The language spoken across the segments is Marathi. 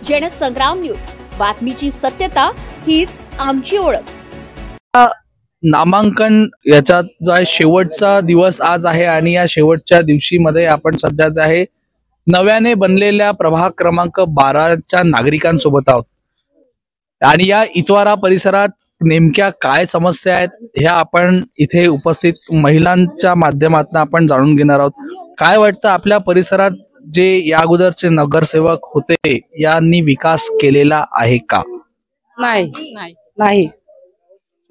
जनसंग्राम न्यूज, बातमीची सत्यता हीच आमची ओळख। नामांकन याचा जो आहे शेवटचा दिवस आज आहे आणि या शेवटच्या दिवशी मध्ये आपण सध्या जे आहे नव्याने बनलेल्या प्रभाग क्रमांक 12च्या नागरिकांसोबत आहोत आणि या इतवारा परिसरात नेमक्या काय समस्या आहेत ह्या आपण इथे उपस्थित महिलांच्या माध्यमातून आपण जाणून घेणार आहोत। काय वाटतं आपल्या परिसरात जे या अगोदरचे नगरसेवक होते यांनी विकास केलेला आहे का? नाही।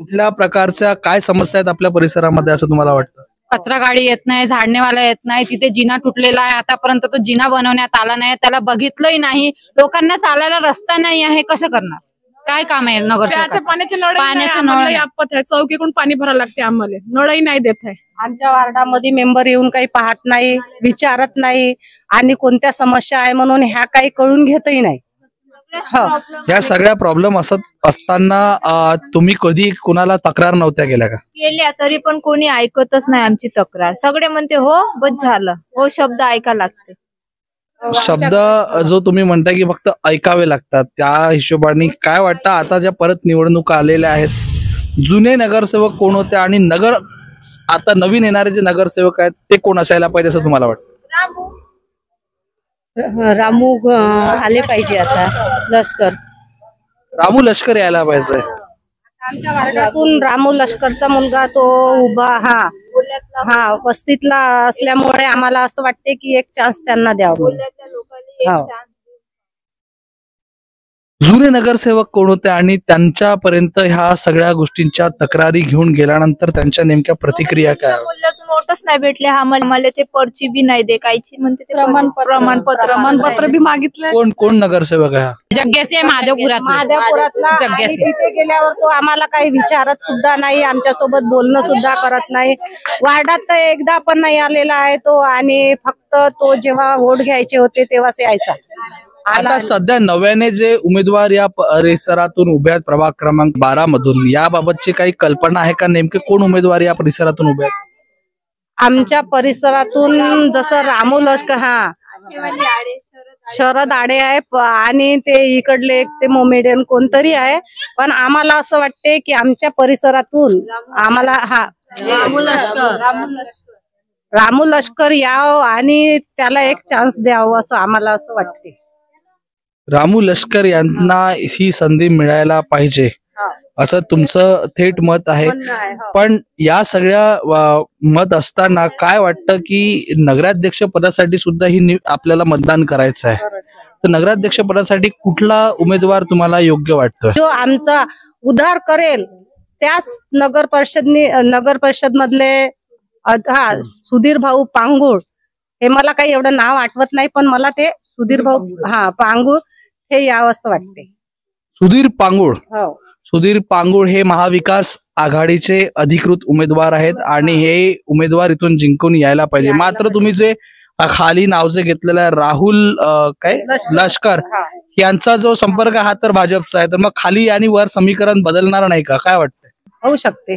कुठल्या प्रकारच्या काय समस्या आहेत आपल्या परिसरामध्ये असं तुम्हाला वाटतं? कचरा गाडी येत नाही, झाडणेवाला येत नाही, तिथे जिना तुटलेला आहे, आतापर्यंत तो जिना बनवण्यात आला नाही, त्याला बघितलंही नाही, लोकांना चालायला रस्ता नाही आहे, कसं करणार? काय काम आहे नगरसेवकाचं? पाण्याचे नळ चौकीकडून पाणी भरायला लागते, आम्हाला नळही नाही देत आहे। आमच्या वार्डामध्ये मेंबर येऊन काही पाहत नाही, विचारत नाही आणि कोणत्या समस्या आहे म्हणून ह्या काही कळून घेतही नाही। या सगळ्या प्रॉब्लेम असताना तुम्ही कधी कोणाला तक्रार नव्हत्या केल्या का? केल्या तरी पण कोणी ऐकतच नाही आमची तक्रार। सगळे म्हणते हो बस झालं, हो शब्द ऐका लागते। शब्द जो तुम्ही म्हणता की फक्त ऐकावे लागतात, त्या हिशोबाने काय वाटतं आता ज्या परत निवडणुका आलेल्या आहेत, जुने नगरसेवक कोण होते आणि आता नवीन येणारे जे नगरसेवक आहेत ते कोण असायला पाहिजे असं तुम्हाला वाटतं? रामू आले पाहिजे आता, लष्कर रामू लष्कर यायला पाहिजे। आमच्या वार्डातून रामू लष्करचा मुलगा तो उभा वस्तीतला असल्यामुळे आम्हाला असं वाटते की एक चान्स त्यांना द्यावा। जुने नगरसेवक कोण होते आणि त्यांच्यापर्यंत ह्या सगळ्या गोष्टींच्या तक्रारी घेऊन गेल्यानंतर त्यांच्या नेमक्या प्रतिक्रिया काय? नोटच नाही भेटले आम्हाला, ते पर्ची बी नाही दे कायची, म्हणते ते प्रमाणपत्र बी मागितलं। कोण नगरसेवक आहे? जग्गेसे महादेवपुरातला। तिथे गेल्यावर तो आम्हाला काही विचारत सुद्धा नाही, आमच्यासोबत बोलणं सुद्धा करत नाही। वार्डात तर एकदा पण नाही आलेला आहे तो, आणि फक्त तो जेव्हा वोट घ्यायचे होते तेव्हाच यायचा। आता सध्या नव्याने जे उमेदवार या परिसरातून उभे आहेत प्रभाग क्रमांक 12 मधून, याबाबतची काही कल्पना आहे का? नेमके कोण उमेदवार या परिसरातून उभे आहेत? आमच्या परिसरातून जसं रामू लष्कर शरद आडे आहे आणि ते इकडले ते मोमेडियन कोणतरी आहे, पण आम्हाला असं वाटते की आमच्या परिसरातून आम्हाला रामू लष्कर याव आणि त्याला एक चान्स द्यावं असं आम्हाला असं वाटते। रामू लष्कर यांना ही संधी मिळायला पाहिजे असं तुमचं थेट मत आहे। पण या सगळ्या मत असताना काय वाटतं की नगराध्यक्ष पदासाठी सुद्धा ही आपल्याला मतदान करायचं आहे, तर नगराध्यक्ष पदासाठी कुठला उमेदवार तुम्हाला योग्य वाटतोय? जो आमचा उद्धार करेल त्याच नगर परिषद मधले सुधीर भाऊ पांगुळ, हे मला काही एवढं नाव आठवत नाही, पण मला ते सुधीर भाऊ पांगुळ हे यावं असं वाटते। सुधीर पांगुळ, सुधीर पांगुळ हे महाविकास आघाडीचे अधिकृत उमेदवार आहेत आणि हे उमेदवार इथून जिंकून यायला पाहिजे। मात्र तुम्ही जे खाली नाव जे घेतलेलं राहुल लष्कर यांचा जो संपर्क हा तर भाजपचा आहे, तर मग खाली आणि वर समीकरण बदलणार नाही का? काय वाटतंय? होऊ शकते।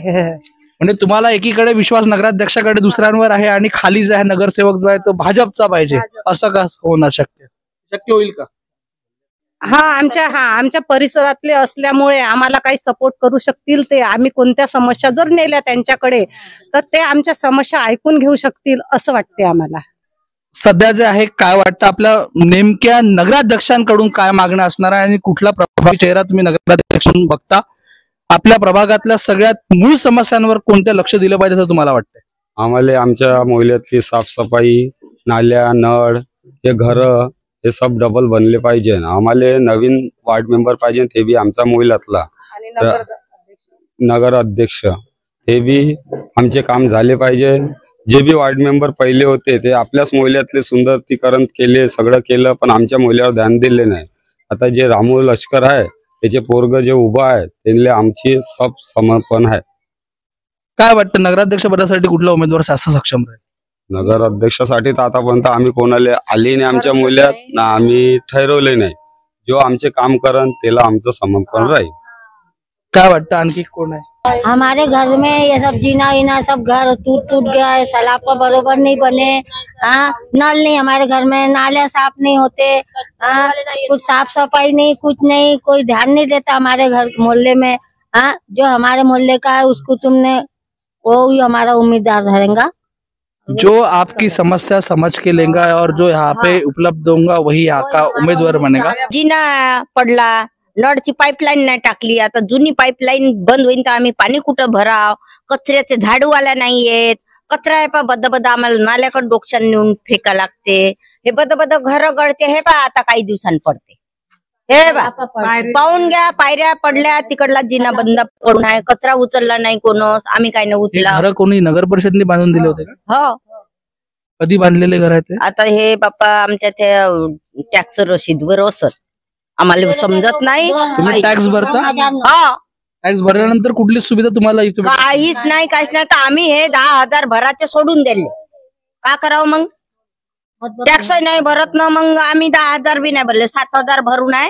म्हणजे तुम्हाला एकीकडे विश्वास नगराध्यक्षाकडे दुसऱ्यांवर आहे आणि खाली जो आहे नगरसेवक जो आहे तो भाजपचा पाहिजे, असं का होणार? शक्य होईल का? आमच्या परिसरातले असल्यामुळे आम्हाला काही सपोर्ट करू शकतील ते। आम्ही कोणत्या समस्या जर नेल्या त्यांच्याकडे तर ते आमच्या समस्या ऐकून घेऊ शकतील असं वाटते आम्हाला। सध्या जे आहे काय वाटतं आपल्या नेमक्या नगराध्यक्षांकडून काय मागणं असणार आहे आणि कुठला प्रभावी चेहरा तुम्ही नगराध्यक्ष बघता? आपल्या प्रभागातल्या सगळ्यात मूळ समस्यांवर कोणत्या लक्ष दिलं पाहिजे असं तुम्हाला वाटतंय? आम्हाला आमच्या मोहल्ल्यातली साफसफाई, नाल्या, नळ, हे घर हे सब डबल बनले पाहिजे। आम्हाला नवीन वार्ड मेंबर पाहिजे, ते बी आमचा मोहल्ल्यातला नगर अध्यक्ष, ते बी आमचे काम झाले पाहिजे। जे बी वार्ड मेंबर पहिले होते ते आपल्याच मोहल्ल्यातले सुंदरीकरण केले, सगळं केलं, पण आमच्या मोहल्ल्यावर ध्यान दिले नाही। आता जे रामू लष्कर आहे त्याचे पोरग जे उभा आहे त्यांना आमची सब समर्पण आहे। काय वाटतं नगराध्यक्ष पदासाठी कुठला उमेदवार जास्त सक्षम राहील? नगर अध्यक्षासाठी तर आतापर्यंत आम्ही कोणाला आले नाही आमच्या मूल्यात ना आम्ही ठरवले नाही। जो आमचे काम करन त्याला आमचं समर्पण राहील। काय वाटतं आणखी कोण आहे? हमारे घर में ये सब जीना वीना सब घर टूट गया है, सलापा बरोबर नहीं बने। हाँ, नल नहीं हमारे घर में, नाले साफ नहीं होते। हाँ, कुछ साफ सफाई नहीं, कुछ नहीं, कोई ध्यान नहीं देता हमारे घर मोहल्ले में। हाँ, जो हमारे मोहल्ले का है उसको तुमने वो ही हमारा उम्मीदवार रहेगा, जो आपकी समस्या समझ के लेगा और जो यहाँ पे उपलब्ध होगा वही यहाँ का उम्मीदवार बनेगा। जिना पडला, नळची पाईपलाईन नाही टाकली, आता जुनी पाईपलाईन बंद होईल तर आम्ही पाणी कुठं भराव, कचऱ्याचे झाडूवाल्या नाही येत, कचरा आहे पा बद आम्हाला नाल्याकडे डोक्यान नेऊन फेका लागते, हे बद घर गळते, हे पा आता काही दिवसांनी पडते, हे बा पाहून घ्या, पायऱ्या पडल्या, तिकडला जिना बंद पडून आहे, कचरा उचलला नाही कोणच, आम्ही काय नाही उचला। घर कोणी नगर परिषदने बांधून दिले होते का? हो, कधी बांधलेले घर आहे ते? आता हे बाप्पा आमच्या त्या टॅक्स रशीदवर असत, आम्हाला समजत नाही। तुम्ही टॅक्स भरता? हा, टॅक्स भरल्यानंतर कुठली सुविधा तुम्हाला इथे भेटते? काहीच नाही, काहीच नाही, तर आम्ही हे 10,000 भराचे सोडून दिले, का करावं मग? टॅक्स नाही भरत ना, मग आम्ही 10,000 बी नाही भरले, 7,000 भरून आहे,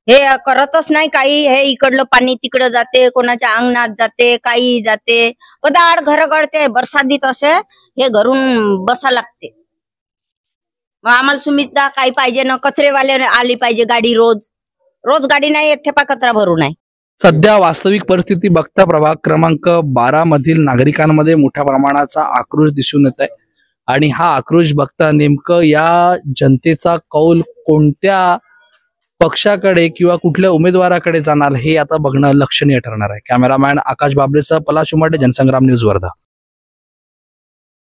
हे करतच नाही काही। हे इकडलं पाणी तिकडं जाते, कोणाच्या अंगणात जाते, काही जाते, पदाड घर गळते, बरसातीत असे हे घरून बसा लागते। मग आम्हाला सुविधा काही पाहिजे ना, कचरेवाले आली पाहिजे गाडी, रोज गाडी नाही येत, थेपा कचरा भरून आहे। सध्या वास्तविक परिस्थिती बघता प्रभाग क्रमांक 12 मधील नागरिकांमध्ये मोठ्या प्रमाणाचा आक्रोश दिसून येत आहे आणि हा आक्रोश बघता नेमकं या जनतेचा कौल कोणत्या पक्षाकडे किंवा कुठल्या उमेदवाराकडे जाणार हे आता बघणं लक्षणीय ठरणार आहे। कॅमेरामॅन आकाश बाबरेसह पलाश उमाटे, जनसंग्राम न्यूज, वर्धा।